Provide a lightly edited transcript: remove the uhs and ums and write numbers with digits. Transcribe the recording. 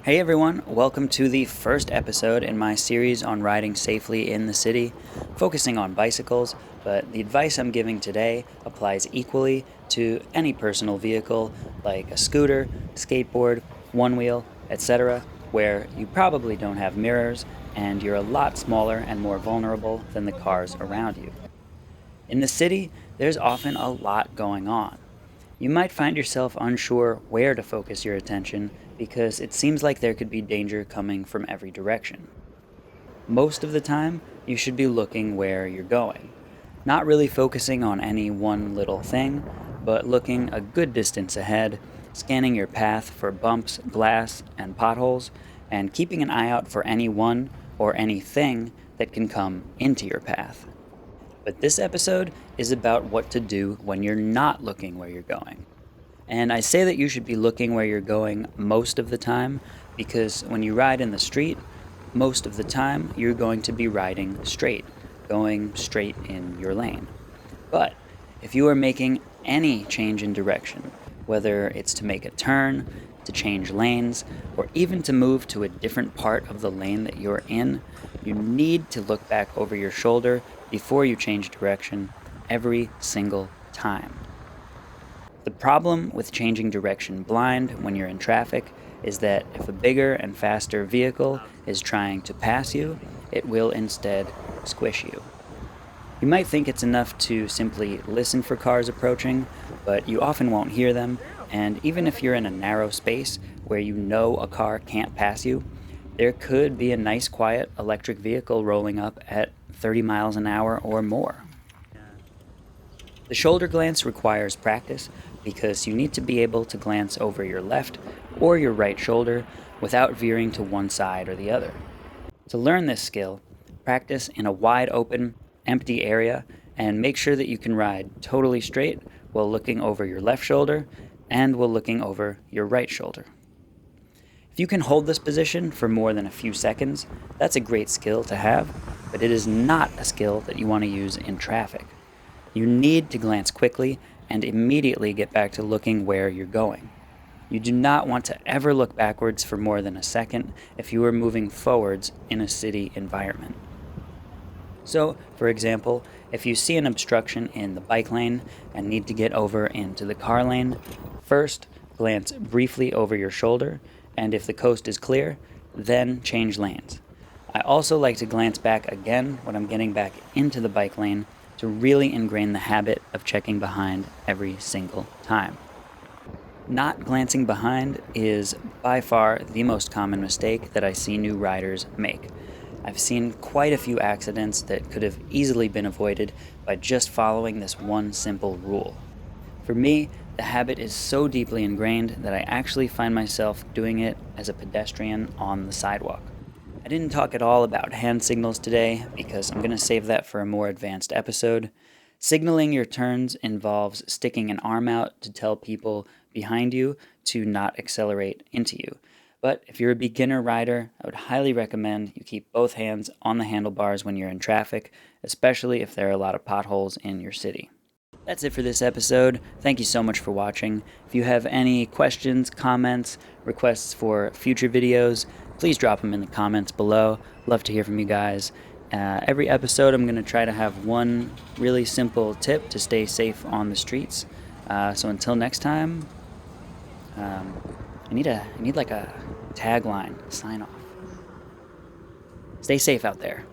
Hey everyone, welcome to the first episode in my series on riding safely in the city, focusing on bicycles, but the advice I'm giving today applies equally to any personal vehicle like a scooter, skateboard, one wheel, etc., where you probably don't have mirrors and you're a lot smaller and more vulnerable than the cars around you. In the city, there's often a lot going on. You might find yourself unsure where to focus your attention because it seems like there could be danger coming from every direction. Most of the time, you should be looking where you're going, not really focusing on any one little thing, but looking a good distance ahead, scanning your path for bumps, glass, and potholes, and keeping an eye out for anyone or anything that can come into your path. But this episode is about what to do when you're not looking where you're going. And I say that you should be looking where you're going most of the time because when you ride in the street, most of the time you're going to be riding straight, going straight in your lane. But if you are making any change in direction, whether it's to make a turn, to change lanes, or even to move to a different part of the lane that you're in, you need to look back over your shoulder before you change direction every single time. The problem with changing direction blind when you're in traffic is that if a bigger and faster vehicle is trying to pass you, it will instead squish you. You might think it's enough to simply listen for cars approaching, but you often won't hear them, and even if you're in a narrow space where you know a car can't pass you, there could be a nice quiet electric vehicle rolling up at 30 miles an hour or more. The shoulder glance requires practice because you need to be able to glance over your left or your right shoulder without veering to one side or the other. To learn this skill, practice in a wide open, empty area and make sure that you can ride totally straight while looking over your left shoulder and while looking over your right shoulder. If you can hold this position for more than a few seconds, that's a great skill to have, but it is not a skill that you want to use in traffic. You need to glance quickly and immediately get back to looking where you're going. You do not want to ever look backwards for more than a second if you are moving forwards in a city environment. So, for example, if you see an obstruction in the bike lane and need to get over into the car lane, first glance briefly over your shoulder, and if the coast is clear, then change lanes. I also like to glance back again when I'm getting back into the bike lane to really ingrain the habit of checking behind every single time. Not glancing behind is by far the most common mistake that I see new riders make. I've seen quite a few accidents that could have easily been avoided by just following this one simple rule. For me, the habit is so deeply ingrained that I actually find myself doing it as a pedestrian on the sidewalk. I didn't talk at all about hand signals today because I'm going to save that for a more advanced episode. Signaling your turns involves sticking an arm out to tell people behind you to not accelerate into you. But if you're a beginner rider, I would highly recommend you keep both hands on the handlebars when you're in traffic, especially if there are a lot of potholes in your city. That's it for this episode. Thank you so much for watching. If you have any questions, comments, requests for future videos, please drop them in the comments below. Love to hear from you guys. Every episode I'm going to try to have one really simple tip to stay safe on the streets. So until next time, I need like a tagline, sign off. Stay safe out there.